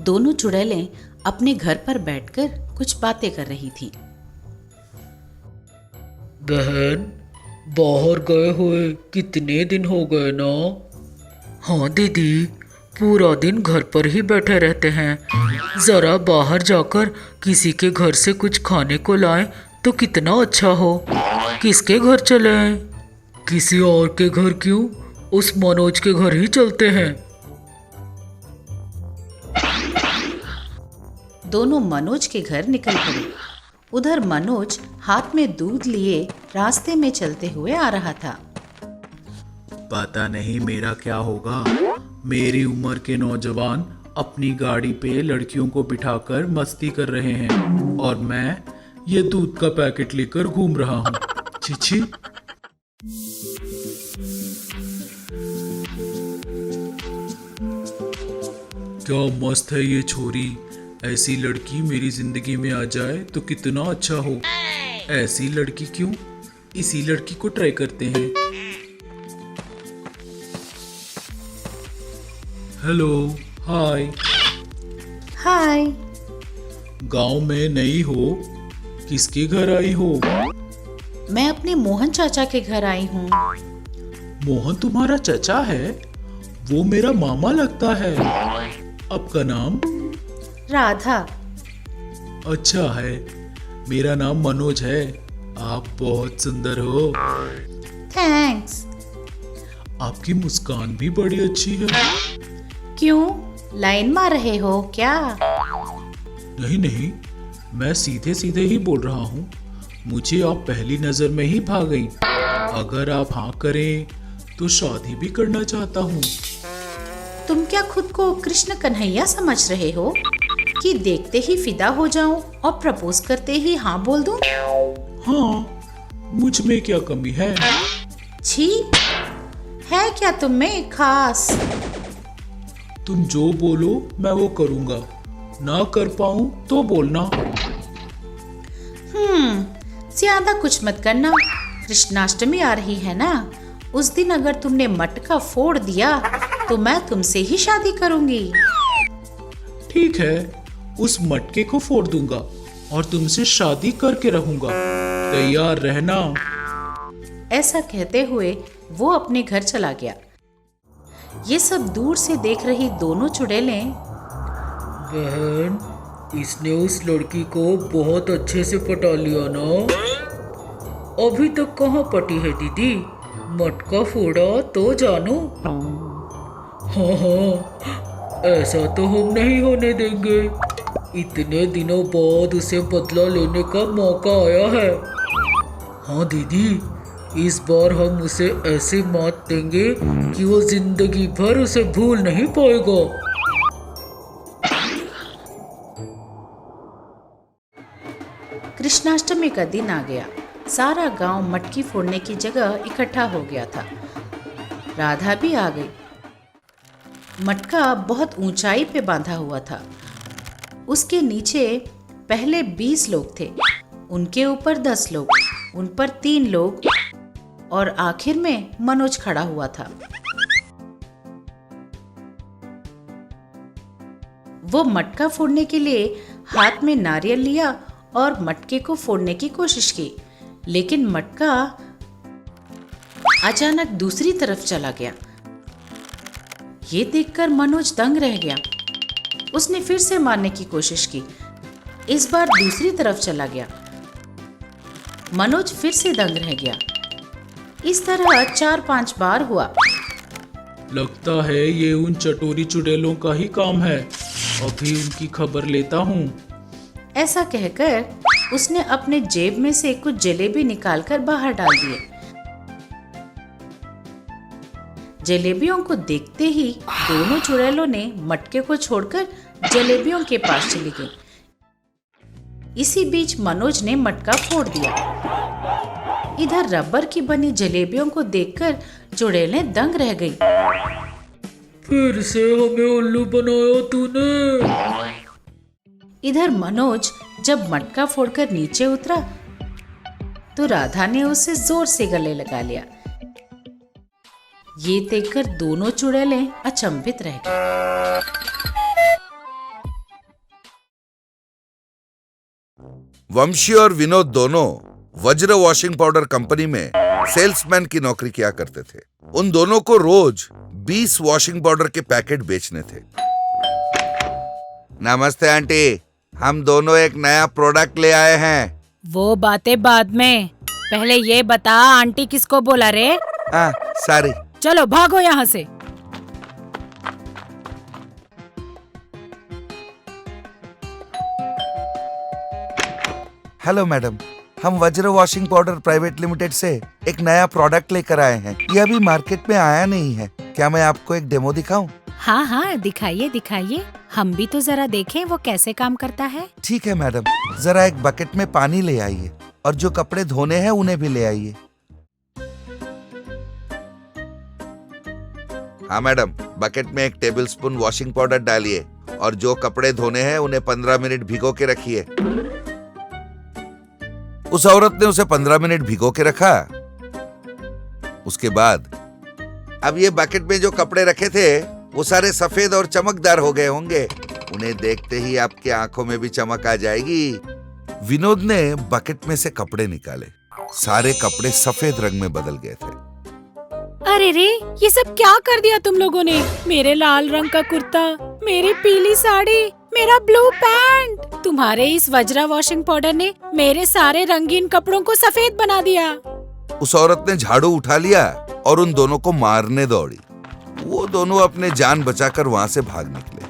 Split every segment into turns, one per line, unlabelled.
दोनों चुड़ैलें अपने घर पर बैठकर कुछ बातें कर रही थीं।
बहन, बाहर गए हुए कितने दिन हो गए ना। हाँ दीदी, पूरा दिन घर पर ही बैठे रहते हैं। जरा बाहर जाकर किसी के घर से कुछ खाने को लाएं तो कितना अच्छा हो। किसके घर चलें? किसी और के घर क्यों, उस मनोज के घर ही चलते हैं।
दोनों मनोज के घर निकल पड़े। उधर मनोज हाथ में दूध लिए रास्ते में चलते हुए आ रहा था।
पता नहीं मेरा क्या होगा। मेरी उम्र के नौजवान अपनी गाड़ी पे लड़कियों को बिठाकर मस्ती कर रहे हैं और मैं ये दूध का पैकेट लेकर घूम रहा हूँ। छी। क्या मस्त है ये छोरी। ऐसी लड़की मेरी जिंदगी में आ जाए तो कितना अच्छा हो। ऐसी लड़की क्यों, इसी लड़की को ट्राई करते हैं। हेलो, हाय।
हाय।
गांव में नई हो, किसके घर आई हो?
मैं अपने मोहन चाचा के घर आई हूँ।
मोहन तुम्हारा चचा है? वो मेरा मामा लगता है। आपका नाम?
राधा।
अच्छा है, मेरा नाम मनोज है। आप बहुत सुंदर हो।
थैंक्स।
आपकी मुस्कान भी बड़ी अच्छी है।
क्यों, लाइन मार रहे हो क्या?
नहीं, मैं सीधे सीधे ही बोल रहा हूँ। मुझे आप पहली नजर में ही भा गई। अगर आप हाँ करें तो शादी भी करना चाहता हूँ।
तुम क्या खुद को कृष्ण कन्हैया समझ रहे हो कि देखते ही फिदा हो जाऊं और प्रपोज करते ही हाँ बोल दूं?
हाँ, मुझ में क्या कमी है?
छी, है क्या तुम में खास?
तुम जो बोलो मैं वो करूँगा। ना कर पाऊँ तो बोलना।
ज्यादा कुछ मत करना। कृष्णाष्टमी आ रही है ना, उस दिन अगर तुमने मटका फोड़ दिया तो मैं तुमसे ही शादी करूंगी।
ठीक है, उस मटके को फोड़ दूंगा और तुमसे शादी करके रहूंगा। तैयार रहना।
ऐसा कहते हुए वो अपने घर चला गया। ये सब दूर से देख रही दोनों चुड़ैलें,
बहन, इसने उस लड़की को बहुत अच्छे से पटा लिया ना। अभी तक कहाँ पटी है दीदी? मटका फोड़ा तो जानो। हाँ, ऐसा तो हम नहीं होने देंगे। इतने दिनों बाद उसे बदला लेने का मौका आया है। हाँ दीदी, इस बार हम उसे ऐसे मात देंगे कि वो जिंदगी भर उसे भूल नहीं पाएगा।
कृष्णाष्टमी का दिन आ गया। सारा गांव मटकी फोड़ने की जगह इकट्ठा हो गया था। राधा भी आ गई। मटका बहुत ऊंचाई पे बांधा हुआ था। उसके नीचे पहले 20 लोग थे, उनके ऊपर 10 लोग, उन पर 3 लोग और आखिर में मनोज खड़ा हुआ था। वो मटका फोड़ने के लिए हाथ में नारियल लिया और मटके को फोड़ने की कोशिश की, लेकिन मटका अचानक दूसरी तरफ चला गया। ये देखकर मनोज दंग रह गया। उसने फिर से मारने की कोशिश की। इस बार दूसरी तरफ चला गया। मनोज फिर से दंग रह गया। इस तरह 4-5 बार हुआ।
लगता है ये उन चटोरी चुड़ैलों का ही काम है। अभी उनकी खबर लेता हूँ।
ऐसा कहकर उसने अपने जेब में से कुछ जलेबी निकालकर बाहर डाल दिए। जलेबियों को देखते ही दोनों चुड़ैलों ने मटके को छोड़कर जलेबियों के पास चली गई। इसी बीच मनोज ने मटका फोड़ दिया। इधर रबर की बनी जलेबियों को देखकर चुड़ैलें दंग रह गई।
फिर से हमें उल्लू बनाया तूने।
इधर मनोज जब मटका फोड़कर नीचे उतरा तो राधा ने उसे जोर से गले लगा लिया। ये देखकर दोनों चुड़ैलें अचंभित रह गई।
वंशी और विनोद दोनों वज्र वॉशिंग पाउडर कंपनी में सेल्समैन की नौकरी किया करते थे। उन दोनों को रोज 20 वॉशिंग पाउडर के पैकेट बेचने थे। नमस्ते आंटी, हम दोनों एक नया प्रोडक्ट ले आए हैं।
वो बातें बाद में, पहले ये बता आंटी किसको बोला रे?
हाँ, सॉरी।
चलो भागो यहाँ से।
हेलो मैडम, हम वज्र वॉशिंग पाउडर प्राइवेट लिमिटेड से एक नया प्रोडक्ट लेकर आए हैं। ये अभी मार्केट में आया नहीं है। क्या मैं आपको एक डेमो दिखाऊं?
हाँ हाँ, दिखाइए दिखाइए, हम भी तो जरा देखें वो कैसे काम करता है।
ठीक है मैडम, जरा एक बकेट में पानी ले आइए और जो कपड़े धोने हैं उन्हें भी ले आइए। हाँ मैडम, बकेट में 1 टेबलस्पून वॉशिंग पाउडर डालिए और जो कपड़े धोने हैं उन्हें 15 मिनट भिगो के रखिए। उस औरत ने उसे 15 मिनट भिगो के रखा। उसके बाद अब ये बकेट में जो कपड़े रखे थे वो सारे सफेद और चमकदार हो गए होंगे। उन्हें देखते ही आपकी आंखों में भी चमक आ जाएगी। विनोद ने बकेट में से कपड़े निकाले। सारे कपड़े सफेद रंग में बदल गए थे।
अरे रे, ये सब क्या कर दिया तुम लोगों ने? मेरे लाल रंग का कुर्ता, मेरी पीली साड़ी, मेरा ब्लू पैंट। तुम्हारे इस वज्रा वॉशिंग पाउडर ने मेरे सारे रंगीन कपड़ों को सफेद बना दिया।
उस औरत ने झाड़ू उठा लिया और उन दोनों को मारने दौड़ी। वो दोनों अपने जान बचाकर वहां से भाग निकले।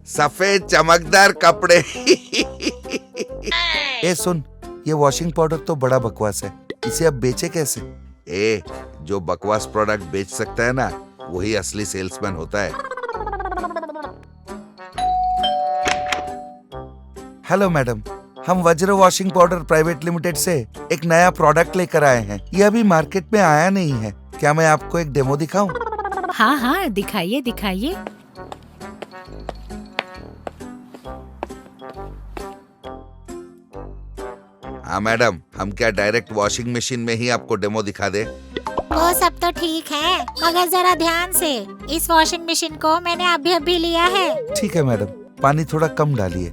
सफेद चमकदार कपड़े। ए सुन, ये वॉशिंग पाउडर तो बड़ा बकवास है, इसे अब बेचे कैसे? जो बकवास प्रोडक्ट बेच सकता है ना, वही असली सेल्समैन होता है। हेलो मैडम, हम वज्र वॉशिंग पाउडर प्राइवेट लिमिटेड से एक नया प्रोडक्ट लेकर आए हैं। ये अभी मार्केट में आया नहीं है। क्या मैं आपको एक डेमो दिखाऊं?
हाँ हाँ, दिखाइए दिखाइए।
हाँ मैडम, हम क्या डायरेक्ट वॉशिंग मशीन में ही आपको डेमो दिखा दे?
वो सब तो ठीक है, मगर जरा ध्यान से। इस वॉशिंग मशीन को मैंने अभी लिया है।
ठीक है मैडम, पानी थोड़ा कम डालिए।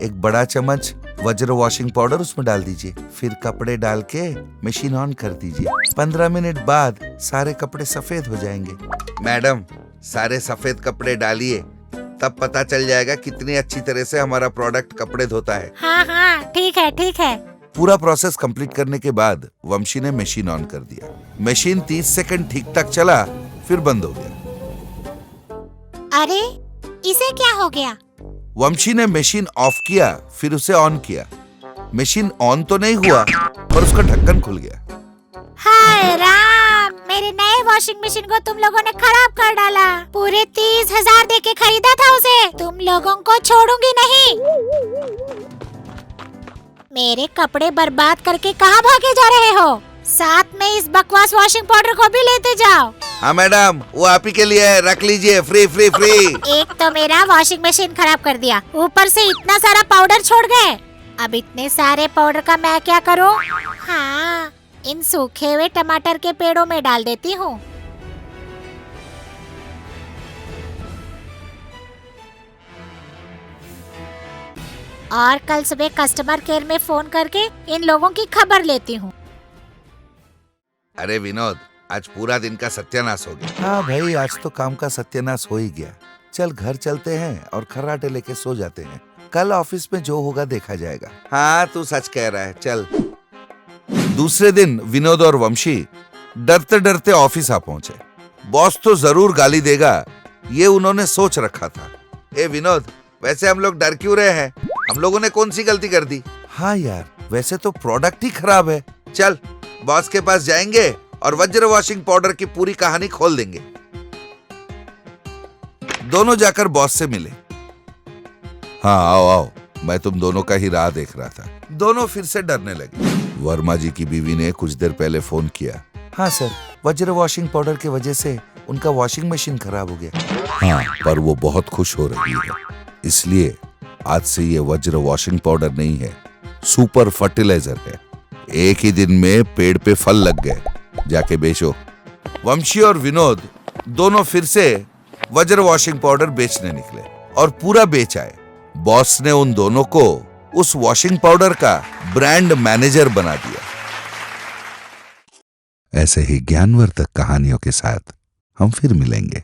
एक बड़ा चम्मच वज्र वॉशिंग पाउडर उसमें डाल दीजिए। फिर कपड़े डाल के मशीन ऑन कर दीजिए। 15 मिनट बाद सारे कपड़े सफेद हो जाएंगे। मैडम, सारे सफेद कपड़े डालिए, तब पता चल जाएगा कितनी अच्छी तरह से हमारा प्रोडक्ट कपड़े धोता है।
हाँ हाँ, ठीक है ठीक है।
पूरा प्रोसेस कंप्लीट करने के बाद वंशी ने मशीन ऑन कर दिया। मशीन 30 सेकंड ठीक ठाक चला, फिर बंद हो गया।
अरे, इसे क्या हो गया?
वंशी ने मशीन ऑफ किया, फिर उसे ऑन किया। मशीन ऑन तो नहीं हुआ, पर उसका ढक्कन खुल गया।
हाय राम, मेरे नए वॉशिंग मशीन को तुम लोगों ने खराब कर डाला। पूरे 30,000 दे के खरीदा था उसे। तुम लोगों को छोड़ूंगी नहीं। मेरे कपड़े बर्बाद करके कहाँ भागे जा रहे हो? साथ में इस बकवास वॉशिंग पाउडर को भी लेते जाओ।
हाँ मैडम, वो आप ही के लिए है, रख लीजिए, फ्री फ्री फ्री।
एक तो मेरा वॉशिंग मशीन खराब कर दिया, ऊपर से इतना सारा पाउडर छोड़ गए। अब इतने सारे पाउडर का मैं क्या करूं? हाँ, इन सूखे हुए टमाटर के पेड़ों में डाल देती हूँ। और कल सुबह कस्टमर केयर में फोन करके इन लोगों की खबर लेती हूँ।
अरे विनोद, आज पूरा दिन का सत्यानाश हो गया। हाँ भाई, आज तो काम का सत्यानाश हो ही गया। चल घर चलते हैं और खर्राटे लेके सो जाते हैं। कल ऑफिस में जो होगा देखा जाएगा। हाँ, तू सच कह रहा है, चल। दूसरे दिन विनोद और वंशी डरते डरते ऑफिस आ पहुंचे। बॉस तो जरूर गाली देगा, ये उन्होंने सोच रखा था। ए विनोद, वैसे हम लोग डर क्यों रहे हैं? हम लोगों ने कौन सी गलती कर दी? हाँ यार, वैसे तो प्रोडक्ट ही खराब है। चल, बॉस के पास जाएंगे और वज्र वॉशिंग पाउडर की पूरी कहानी खोल देंगे। दोनों जाकर बॉस से मिले। हाँ आओ आओ, मैं तुम दोनों का ही राह देख रहा था। दोनों फिर से डरने लगे। वर्मा जी की बीवी ने कुछ देर पहले फोन किया। हाँ सर, वज्र वॉशिंग पाउडर की वजह से उनका वॉशिंग मशीन खराब हो गया। हाँ, पर वो बहुत खुश हो रही है, इसलिए आज से ये वज्र वॉशिंग पाउडर नहीं है, सुपर फर्टिलाइजर है। एक ही दिन में पेड़ पे फल लग गए, जाके बेचो। वंशी और विनोद दोनों फिर से वज्र वॉशिंग पाउडर बेचने निकले और पूरा बेच आए। बॉस ने उन दोनों को उस वॉशिंग पाउडर का ब्रांड मैनेजर बना दिया। ऐसे ही ज्ञानवर्धक कहानियों के साथ हम फिर मिलेंगे।